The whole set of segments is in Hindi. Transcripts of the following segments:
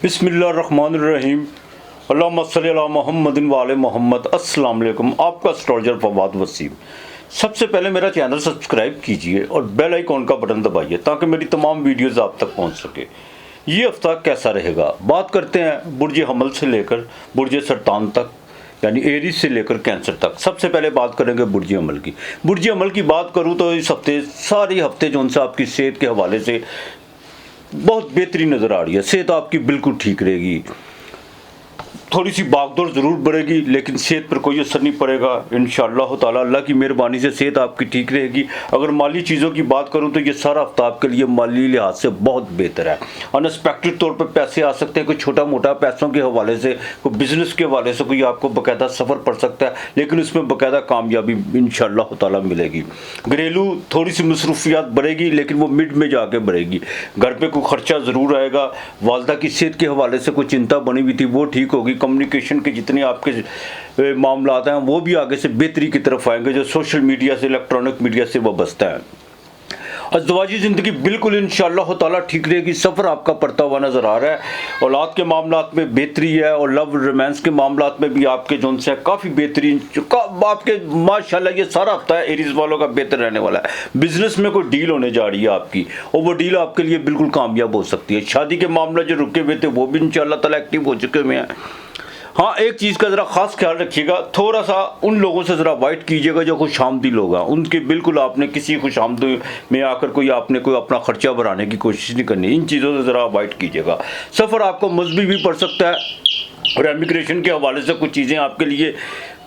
बिस्मिल्लाहिर्रहमानिर्रहीम। अल्लाहुम्मा सल्ली अला मुहम्मदिन व आले मोहम्मद। अस्सलाम वालेकुम। आपका एस्ट्रोलॉजर फवाद वसीम। सबसे पहले मेरा चैनल सब्सक्राइब कीजिए और बेल आइकॉन का बटन दबाइए ताकि मेरी तमाम वीडियोस आप तक पहुंच सके। ये हफ्ता कैसा रहेगा, बात करते हैं बुर्ज हमल से लेकर बुर्ज सरतान तक, यानी एरीज से लेकर कैंसर तक। सबसे पहले बात करेंगे बुर्ज अमल की। बुर्ज अमल की बात करूं तो इस हफ्ते सारे हफ्ते जो उनसे आपकी सेहत के हवाले से बहुत बेहतरीन नज़र आ रही है। सेहत आपकी बिल्कुल ठीक रहेगी, थोड़ी सी भागदौड़ ज़रूर बढ़ेगी लेकिन सेहत पर कोई असर नहीं पड़ेगा इंशाअल्लाह ताला। अल्लाह की मेहरबानी से सेहत आपकी ठीक रहेगी। अगर माली चीज़ों की बात करूं तो ये सारा हफ्ता आपके लिए माली लिहाज से बहुत बेहतर है। अनएक्सपेक्टेड तौर पर पैसे आ सकते हैं, कोई छोटा मोटा पैसों के हवाले से, कोई बिजनेस के हवाले से कोई आपको बाकायदा सफ़र पड़ सकता है, लेकिन उसमें बाकायदा कामयाबी इंशाअल्लाह ताला मिलेगी। घरेलू थोड़ी सी मसरूफियात बढ़ेगी लेकिन वो मिड में जाके बढ़ेगी। घर पर कोई खर्चा ज़रूर आएगा। वालदा की सेहत के हवाले से कोई चिंता बनी हुई थी वो ठीक होगी। कम्युनिकेशन के जितने आपके मामला हैं वो भी आगे से बेहतरी की तरफ आएंगे, जो सोशल मीडिया से इलेक्ट्रॉनिक मीडिया से वाबस्ता है। अज़दवाजी ज़िंदगी बिल्कुल इंशाअल्लाह ताला ठीक रहेगी। सफ़र आपका पड़ता हुआ नज़र आ रहा है। औलाद के मामलात में बेहतरी है और लव रोमांस के मामलात में भी आपके जोन से काफ़ी बेहतरीन आपके माशाल्लाह ये सारा हफ्ता है एरीज वालों का बेहतर रहने वाला है। बिजनेस में कोई डील होने जा रही है आपकी और वो डील आपके लिए बिल्कुल कामयाब हो सकती है। शादी के मामले जो रुके हुए थे वो भी इंशाअल्लाह ताला एक्टिव हो चुके हुए हैं। हाँ, एक चीज़ का ज़रा ख़ास ख्याल रखिएगा, थोड़ा सा उन लोगों से ज़रा अवॉइड कीजिएगा जो खुशामदी लोग हैं। उनके बिल्कुल आपने किसी खुशामदी में आकर कोई अपना खर्चा बढ़ाने की कोशिश नहीं करनी। इन चीज़ों से ज़रा अवॉइड कीजिएगा। सफ़र आपको मजबूत भी पड़ सकता है और इमिग्रेशन के हवाले से कुछ चीज़ें आपके लिए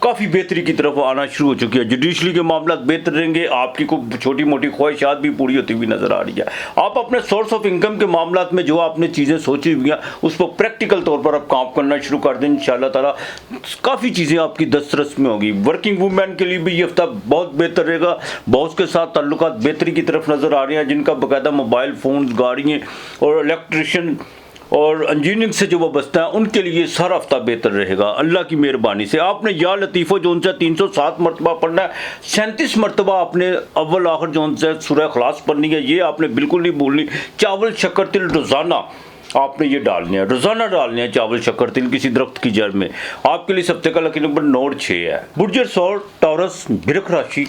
काफ़ी बेहतरी की तरफ आना शुरू हो चुकी है। जुडिशली के मामला बेहतर रहेंगे। आपकी कोई छोटी मोटी ख्वाहिशात भी पूरी होती हुई नज़र आ रही है। आप अपने सोर्स ऑफ इनकम के मामला में जो आपने चीज़ें सोची हुई हैं उस पर प्रैक्टिकल तौर पर आप काम करना शुरू कर दें। इंशाअल्लाह ताला काफ़ी चीज़ें आपकी दस्तरस में होगी। वर्किंग वूमेन के लिए भी ये हफ्ता बहुत बेहतर रहेगा। बॉस के साथ ताल्लुकात बेहतरी की तरफ नज़र आ रहे हैं। जिनका बाकायदा मोबाइल फ़ोन, गाड़ियाँ और इलेक्ट्रिशियन और इंजीनियरिंग से जो वाबस्ता है उनके लिए सारा हफ्ता बेहतर रहेगा अल्लाह की मेहरबानी से। आपने या लतीफ़ो जोन से 307 मरतबा पढ़ना है। 37 मरतबा आपने अव्वल आखिर जोन से सूरह इखलास पढ़नी है। ये आपने बिल्कुल नहीं भूलनी। चावल शक्कर तिल रोज़ाना आपने ये डालने हैं, रोज़ाना डालने हैं चावल शक्कर तिल किसी दरख्त की जड़ में। आपके लिए हफ्ते का लकी नंबर 9 और 6 है। बुर्ज सौर टॉरस बिरख राशि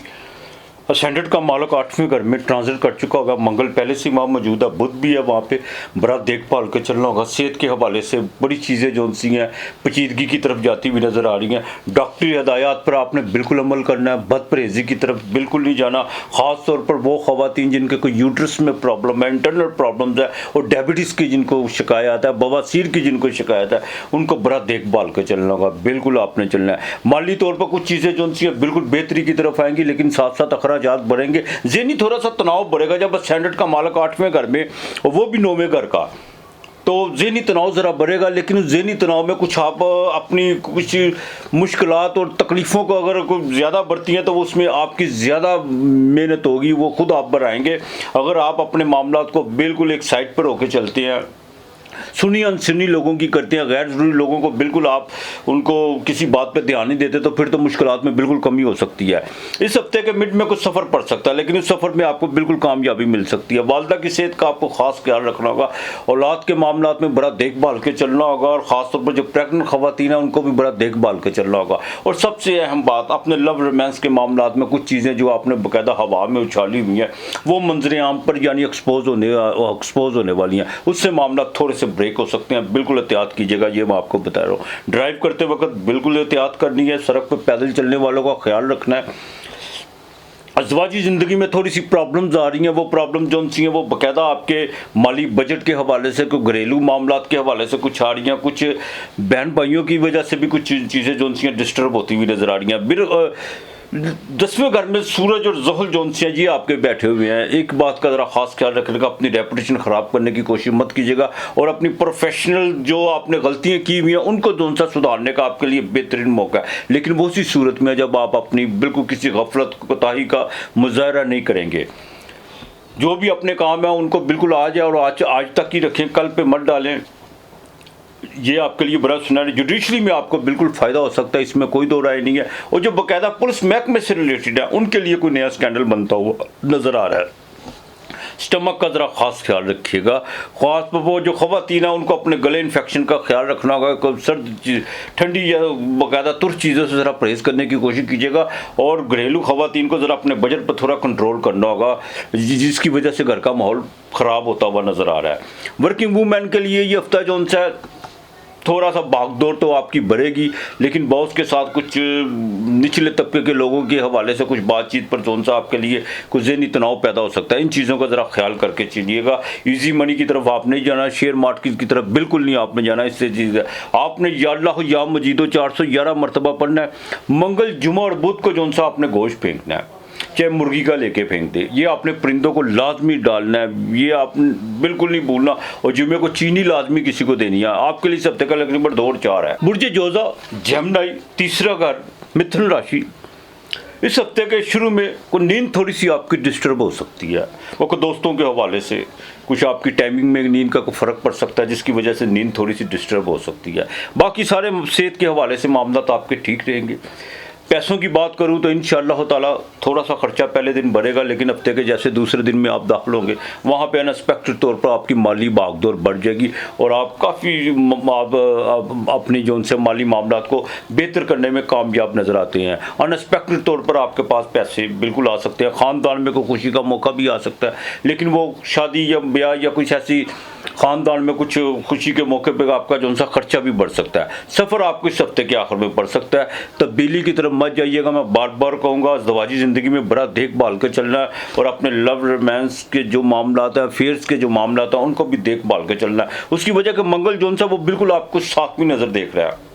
असेंडेंट का मालक 8वें घर में ट्रांजिट कर चुका होगा। मंगल पहले से वहाँ मौजूद है, बुध भी है वहाँ पे। बड़ा देखभाल के चलना होगा। सेहत के हवाले से बड़ी चीज़ें जो सी हैं पेचीदगी की तरफ जाती हुई नज़र आ रही हैं। डॉक्टरी हदायत पर आपने बिल्कुल अमल करना है। बद परहेज़ी की तरफ बिल्कुल नहीं जाना। ख़ास तौर पर वो ख़वातीन जिनके कोई यूट्रस में प्रॉब्लम है, इंटरनल प्रॉब्लम्स है और डायबिटीज़ की जिनको शिकायत है, बवासीर की जिनको शिकायत है, उनको बड़ा देखभाल के चलना होगा। बिल्कुल आपने चलना है। माली तौर पर कुछ चीज़ें जो सी बिल्कुल बेहतरी की तरफ आएंगी लेकिन साथ साथ अखराजात बढ़ेंगे। ज़हनी थोड़ा सा तनाव बढ़ेगा। जब स्टैंडर्ड का मालक 8वें घर में और वो भी 9वें घर का, तो ज़हनी तनाव ज़रा बढ़ेगा। लेकिन उस ज़हनी तनाव में कुछ आप अपनी कुछ मुश्किलात और तकलीफ़ों को अगर कोई ज़्यादा बढ़ती हैं तो उसमें आपकी ज़्यादा मेहनत होगी, वो खुद आप बढ़ाएंगे। अगर आप अपने मामलात को बिल्कुल एक साइड पर होकर चलते हैं, सुनी अनसुनी लोगों की करते हैं, गैर ज़रूरी लोगों को बिल्कुल आप उनको किसी बात पे ध्यान नहीं देते, तो फिर तो मुश्किलात में बिल्कुल कमी हो सकती है। इस हफ्ते के मिड में कुछ सफ़र पड़ सकता है लेकिन उस सफ़र में आपको बिल्कुल कामयाबी मिल सकती है। वालदा की सेहत का आपको ख़ास ख्याल रखना होगा। औलाद के मामलात में बड़ा देखभाल के चलना होगा और ख़ास तौर पर जो प्रेगनेंट ख़वातीन हैं उनको भी बड़ा देखभाल के चलना होगा। और सबसे अहम बात, अपने लव रोमांस के मामलात में कुछ चीज़ें जो आपने बाकायदा हवा में उछाली हुई हैं वो मंजर आम पर यानी एक्सपोज होने वाली हैं, उससे मामला थोड़े से ब्रेक हो सकते हैं। बिल्कुल एहतियात कीजिएगा, ये मैं आपको बता रहा हूँ। ड्राइव करते वक्त बिल्कुल एहतियात करनी है। सड़क पर पैदल चलने वालों का ख्याल रखना है। अज़दवाजी ज़िंदगी में थोड़ी सी प्रॉब्लम्स आ रही हैं। वो प्रॉब्लम जो सी हैं वो बाकायदा आपके माली बजट के हवाले से, कोई घरेलू मामलात के हवाले से कुछ आ रही हैं। कुछ बहन भाइयों की वजह से भी कुछ चीज़ें जो सी हैं डिस्टर्ब होती हुई नज़र आ रही हैं। 10वें घर में सूरज और ज़हल जोन से ये आपके बैठे हुए हैं। एक बात का ज़रा ख़ास ख्याल रखने का, अपनी रेपुटेशन ख़राब करने की कोशिश मत कीजिएगा और अपनी प्रोफेशनल जो आपने गलतियां की हुई हैं उनको जोन सा सुधारने का आपके लिए बेहतरीन मौका है। लेकिन वो उसी सूरत में जब आप अपनी बिल्कुल किसी गफलत कोताही का मुजाहरा नहीं करेंगे। जो भी अपने काम है उनको बिल्कुल आज है और आज तक ही रखें, कल पे मत डालें। ये आपके लिए बड़ा सुनहरी जुडिशरी में आपको बिल्कुल फ़ायदा हो सकता है, इसमें कोई दो राय नहीं है। और जो बाकायदा पुलिस महकमे से रिलेटेड है उनके लिए कोई नया स्कैंडल बनता हुआ नज़र आ रहा है। स्टमक का ज़रा ख़ास ख्याल रखिएगा। ख़ास पर वो जो ख़वातीन हैं उनको अपने गले इन्फेक्शन का ख्याल रखना होगा। सर्द ठंडी या बाकायदा तुर्क चीज़ों से ज़रा परहेज़ करने की कोशिश कीजिएगा और घरेलू ख़वातीन को ज़रा अपने बजट पर थोड़ा कंट्रोल करना होगा, जिसकी वजह से घर का माहौल ख़राब होता हुआ नज़र आ रहा है। वर्किंग वूमेन के लिए ये हफ्ता जो है थोड़ा सा भागदौड़ तो आपकी बढ़ेगी, लेकिन बॉस के साथ कुछ निचले तबके के लोगों के हवाले से कुछ बातचीत पर जो सा आपके लिए कुछ ज़हनी तनाव पैदा हो सकता है। इन चीज़ों का ज़रा ख्याल करके चलिएगा। इजी मनी की तरफ आपने जाना, शेयर मार्केट की तरफ बिल्कुल नहीं आपने जाना। इससे चीज़ है आपने या अल्लाह या मजीदो 411 मरतबा पढ़ना है। मंगल, जुमा और बुध को जो सा आपने गोश्त फेंकना है, चाहे मुर्गी का लेके फेंक दे। ये आपने परिंदों को लाजमी डालना है, ये आप बिल्कुल नहीं भूलना। और जुमे को चीनी लाजमी किसी को देनी है। आपके लिए इस हफ्ते का लगने पर 2 और 4 है। बुर्ज जोजा, जेमिनी, तीसरा घर, मिथुन राशि। इस हफ्ते के शुरू में कोई नींद थोड़ी सी आपकी डिस्टर्ब हो सकती है। वो को दोस्तों के हवाले से कुछ आपकी टाइमिंग में नींद का कोई फ़र्क पड़ सकता है, जिसकी वजह से नींद थोड़ी सी डिस्टर्ब हो सकती है। बाकी सारे सेहत के हवाले से मामला तो आपके ठीक रहेंगे। पैसों की बात करूं तो इंशाअल्लाह ताला थोड़ा सा खर्चा पहले दिन बढ़ेगा, लेकिन हफ्ते के जैसे दूसरे दिन में आप दाखिल होंगे वहाँ पे अनएक्सपेक्टेड तौर पर आपकी माली भागदौड़ बढ़ जाएगी और आप काफ़ी अपनी जो उनसे माली मामला को बेहतर करने में कामयाब नज़र आते हैं। अनएक्सपेक्टेड तौर पर आपके पास पैसे बिल्कुल आ सकते हैं। ख़ानदान में कोई खुशी का मौका भी आ सकता है, लेकिन वो शादी या ब्याह या कुछ ऐसी ख़ानदान में कुछ खुशी के मौके पर आपका जो सा खर्चा भी बढ़ सकता है। सफ़र आपको इस हफ्ते के आखिर में पड़ सकता है। तब्दीली की तरफ मत जाइएगा। मैं बार बार कहूँगा, ज़वाजी ज़िंदगी में बड़ा देखभाल के चलना है और अपने लव रोमांस के जो मामला हैं, अफेयर्स के जो मामला हैं, उनको भी देखभाल के चलना है। उसकी वजह कि मंगल जो सा वो बिल्कुल आपको साथ में नज़र देख रहा है।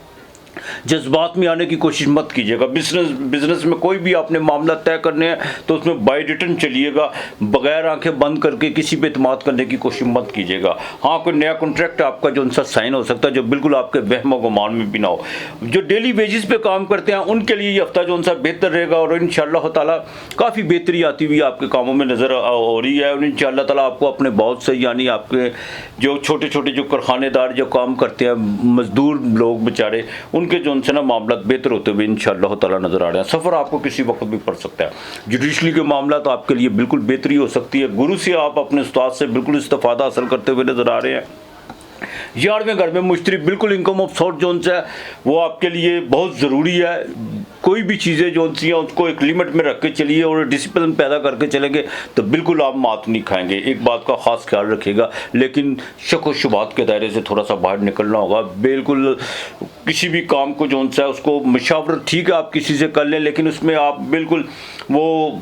जज्बात में आने की कोशिश मत कीजिएगा। बिजनेस में कोई भी आपने मामला तय करने हैं तो उसमें बाय रिटर्न चलिएगा, बगैर आंखें बंद करके किसी पे इत्मीनान करने की कोशिश मत कीजिएगा। हाँ, कोई नया कॉन्ट्रैक्ट आपका जो उनसा साइन हो सकता है जो बिल्कुल आपके वहम और गुमान में भी ना हो। जो डेली वेजेस पे काम करते हैं उनके लिए ये हफ्ता जो उनसा बेहतर रहेगा और इंशाअल्लाह ताला काफ़ी बेहतरी आती हुई आपके कामों में नज़र हो रही है। और इंशाअल्लाह ताला आपको अपने बहुत से यानी आपके जो छोटे छोटे जो कारखानेदार जो काम करते हैं, मजदूर लोग बेचारे, उनके जो उनसे ना मामला बेहतर होते हुए इंशाअल्लाह ताला नज़र आ रहे हैं। सफ़र आपको किसी वक्त भी पड़ सकता है। जुडिशली के मामला तो आपके लिए बिल्कुल बेहतरी हो सकती है। गुरु से आप अपने उस्ताद से बिल्कुल इस्तिफादा हासिल करते हुए नज़र आ रहे हैं। 11वें घर में मुश्तरी बिल्कुल इनकम ऑफ सोर्स जोन है वो आपके लिए बहुत ज़रूरी है। कोई भी चीज़ें जो सी हैं उसको एक लिमिट में रख के चलिए और डिसिप्लिन पैदा करके चलेंगे तो बिल्कुल आप मात नहीं खाएंगे। एक बात का ख़ास ख्याल रखिएगा, लेकिन शक व शुबात के दायरे से थोड़ा सा बाहर निकलना होगा। बिल्कुल किसी भी काम को जो है उसको मशावरत ठीक है आप किसी से कर लें, लेकिन उसमें आप बिल्कुल वो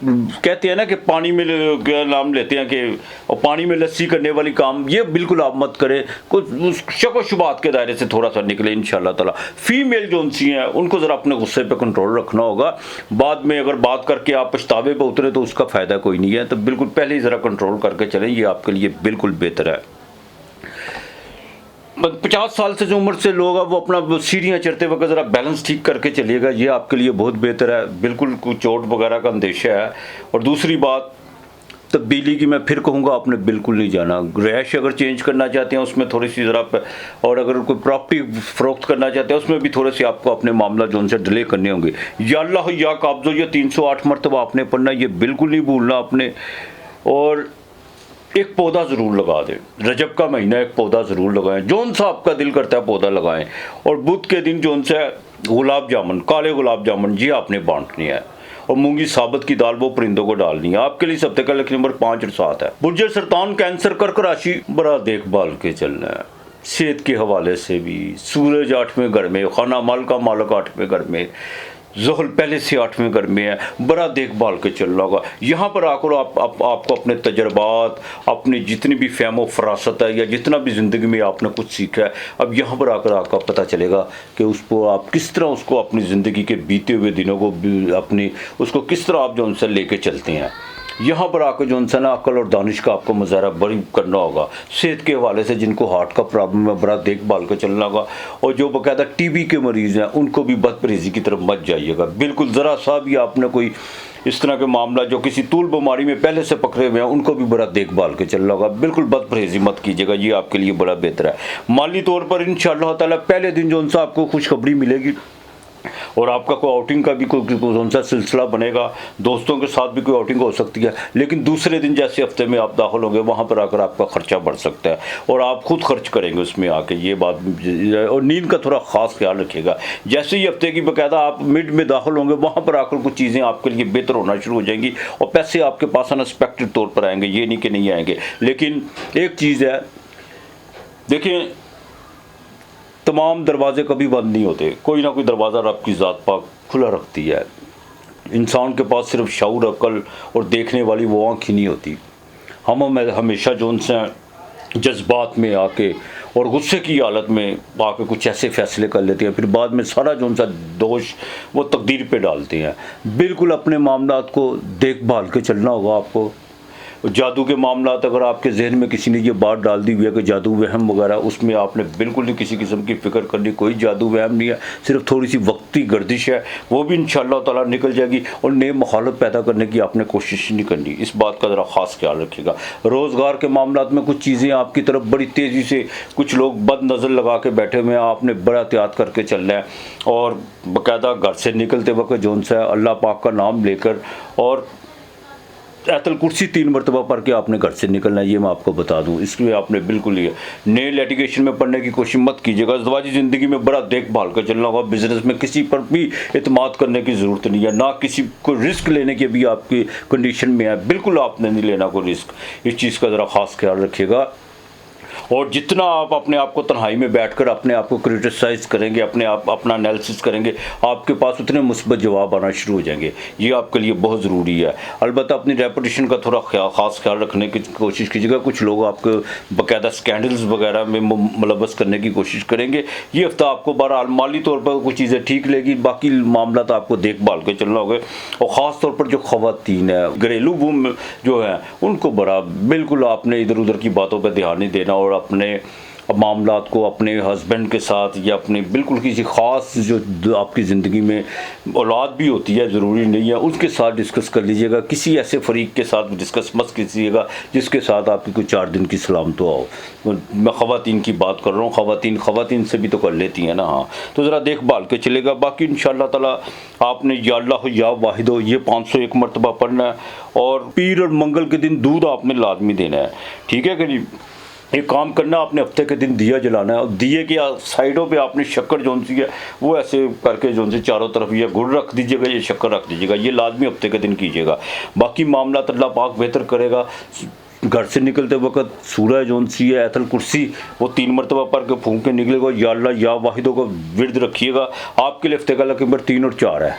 कहते हैं ना कि पानी में क्या नाम लेते हैं कि और पानी में लस्सी करने वाली काम, ये बिल्कुल आप मत करें। कुछ शक व शुबात के दायरे से थोड़ा सा निकले इंशाअल्लाह ताला। फीमेल जो सी हैं उनको ज़रा अपने गुस्से पे कंट्रोल रखना होगा। बाद में अगर बात करके आप पछतावे पे उतरे तो उसका फ़ायदा कोई नहीं है। तो बिल्कुल पहले ही ज़रा कंट्रोल करके चलें, ये आपके लिए बिल्कुल बेहतर है। 50 साल से जो उम्र से लोग हैं वो अपना सीढ़ियाँ चढ़ते वक्त ज़रा बैलेंस ठीक करके चलिएगा, ये आपके लिए बहुत बेहतर है। बिल्कुल कोई चोट वगैरह का अंदेशा है। और दूसरी बात तब्दीली की मैं फिर कहूँगा आपने बिल्कुल नहीं जाना। रैश अगर चेंज करना चाहते हैं उसमें थोड़ी सी ज़रा, और अगर कोई प्रॉपर्टी फ़रोख्त करना चाहते हैं उसमें भी थोड़े से आपको अपने मामला जो उनसे डिले करने होंगे। या अल्लाह या काब्ज़ो ये 308 मरतबा आपने पढ़ना, ये बिल्कुल नहीं भूलना आपने। और एक पौधा ज़रूर लगा दें, रजब का महीना एक पौधा ज़रूर लगाएं, जौन सा आपका दिल करता है पौधा लगाएं। और बुध के दिन जौन सा गुलाब जामुन, काले गुलाब जामुन ये आपने बांटनी है। और मूंगी साबत की दाल वो परिंदों को डालनी है। आपके लिए हफ्ते का लक्ष्य नंबर 5 और 7 है। बुर्ज सरतान, कैंसर, कर्क राशि, बड़ा देखभाल के चलना है। सेहत के हवाले से भी सूरज 8वें घर में, खाना माल का मालक 8वें घर में, ज़ोहल पहले से 8वें घर में है, बड़ा देखभाल के चलना होगा। यहाँ पर आकर आपको अपने तजर्बात, अपनी जितनी भी फहम व फरासत है या जितना भी ज़िंदगी में आपने कुछ सीखा है, अब यहाँ पर आकर आपका पता चलेगा कि उसको आप किस तरह उसको अपनी ज़िंदगी के बीते हुए दिनों को अपनी उसको किस तरह आप जो उनसे लेके चलते हैं। यहाँ पर आकर जो इंसान अक्ल और दानिश का आपको मुजाहरा बड़ी करना होगा। सेहत के हवाले से जिनको हार्ट का प्रॉब्लम है बड़ा देखभाल का चलना होगा। और जो बाकायदा टीबी के मरीज़ हैं उनको भी बदपरहेज़ी की तरफ मत जाइएगा। बिल्कुल ज़रा सा भी आपने कोई इस तरह के मामला जो किसी तूल बीमारी में पहले से पकड़े हुए हैं उनको भी बड़ा देखभाल के चलना होगा। बिल्कुल बदपरहेज़ी मत कीजिएगा, ये आपके लिए बड़ा बेहतर है। माली तौर पर इंशाअल्लाह ताला पहले दिन जो उनसे आपको खुशखबरी मिलेगी और आपका कोई आउटिंग का भी कोई कौन सा सिलसिला बनेगा, दोस्तों के साथ भी कोई आउटिंग हो सकती है, लेकिन दूसरे दिन जैसे हफ्ते में आप दाखिल होंगे वहाँ पर आकर आपका खर्चा बढ़ सकता है और आप खुद खर्च करेंगे उसमें आके, ये बात। और नींद का थोड़ा ख़ास ख्याल रखिएगा। जैसे ही हफ्ते की बाकायदा आप मिड में दाखिल होंगे वहाँ पर आकर कुछ चीज़ें आपके लिए बेहतर होना शुरू हो जाएंगी और पैसे आपके पास अनएक्सपेक्टेड तौर पर आएंगे, ये नहीं कि नहीं आएंगे। लेकिन एक चीज़ है, देखिए तमाम दरवाजे कभी बंद नहीं होते, कोई ना कोई दरवाज़ा रब की ज़ात पाक खुला रखती है। इंसान के पास सिर्फ शऊर, अक्ल और देखने वाली वो आँख ही नहीं होती। हम हमेशा जो उनसे जज्बात में आके और गुस्से की हालत में आके कुछ ऐसे फैसले कर लेते हैं, फिर बाद में सारा जो उनका दोष वो तकदीर पे डालते हैं। बिल्कुल अपने मामलात को देखभाल के चलना होगा आपको। जादू के मामलात अगर आपके जहन में किसी ने ये बात डाल दी हुई है कि जादू वहम वगैरह, उसमें आपने बिल्कुल नहीं किसी किस्म की फ़िक्र करनी। कोई जादू वहम नहीं है, सिर्फ थोड़ी सी वक्ती गर्दिश है, वो भी इंशाअल्लाह ताला निकल जाएगी। और नए मुखालफ पैदा करने की आपने कोशिश नहीं करनी, इस बात का ज़रा ख़ास ख्याल रखिएगा। रोज़गार के मामलात में कुछ चीज़ें आपकी तरफ बड़ी तेज़ी से कुछ लोग बद नज़र लगा के बैठे हुए हैं, आपने बड़ा एहतियात करके चलना है और बाकायदा घर से निकलते वक्त जौन सा अल्लाह पाक का नाम लेकर और आयतुल कुर्सी 3 मरतबा पढ़ के आपने घर से निकलना है, ये मैं आपको बता दूं। इसलिए आपने बिल्कुल ये नए लिटिगेशन में पढ़ने की कोशिश मत कीजिएगा। ज़वाजी ज़िंदगी में बड़ा देखभाल कर चलना होगा। बिज़नेस में किसी पर भी इत्माद करने की ज़रूरत नहीं है, ना किसी को रिस्क लेने की भी आपकी कंडीशन में है, बिल्कुल आपने नहीं लेना कोई रिस्क। इस चीज़ का ज़रा ख़ास ख्याल रखिएगा। और जितना आप अपने आप को तन्हाई में बैठकर अपने आप को क्रिटिसाइज़ करेंगे, अपने आप अपना एनालिसिस करेंगे, आपके पास उतने मुस्बत जवाब आना शुरू हो जाएंगे। ये आपके लिए बहुत ज़रूरी है। अलबत्ता अपनी रेपुटेशन का थोड़ा ख़ास ख्याल रखने की कोशिश कीजिएगा। कुछ लोग आपको बाकायदा स्कैंडल्स वगैरह में मुलव्वस करने की कोशिश करेंगे। ये हफ्ता आपको बहरहाल माली तौर पर कुछ चीज़ें ठीक लेगी, बाकी मामला तो आपको देखभाल के चलना होगा। और ख़ास तौर पर जो ख़वातीन है, घरेलू वूम जो है, उनको बड़ा बिल्कुल आपने इधर उधर की बातों पर ध्यान नहीं देना और अपने मामलात को अपने हस्बैंड के साथ या अपने बिल्कुल किसी ख़ास जो आपकी ज़िंदगी में औलाद भी होती है, ज़रूरी नहीं है, उसके साथ डिस्कस कर लीजिएगा। किसी ऐसे फरीक के साथ डिस्कस मत कीजिएगा जिसके साथ आपकी कोई 4 दिन की सलाम तो आओ। मैं ख़वातीन की बात कर रहा हूँ, ख़वातीन से भी तो कर लेती हैं ना। हाँ, तो ज़रा देखभाल के चलेगा। बाकी इंशाअल्लाह ताला आपने या अल्लाह या वाहिदो ये 501 मरतबा पढ़ना है और पीर और मंगल के दिन दूध आपने लाजमी देना है, ठीक है कि नहीं। एक काम करना, आपने हफ्ते के दिन दिया जलाना है और दिए के साइडों पे आपने शक्कर जोन सी है वो ऐसे करके जोन से चारों तरफ ये गुड़ रख दीजिएगा, ये शक्कर रख दीजिएगा। ये लाजमी हफ्ते के दिन कीजिएगा। बाकी मामला अल्लाह पाक बेहतर करेगा। घर से निकलते वक्त सूरह जोन सी है आयतुल कुर्सी वो 3 मरतबा पढ़ के फूंक के निकलेगा। या अल्लाह या वाहिदों का विर्द रखिएगा। आपके लिए हफ्ते का नंबर 3 और 4 है।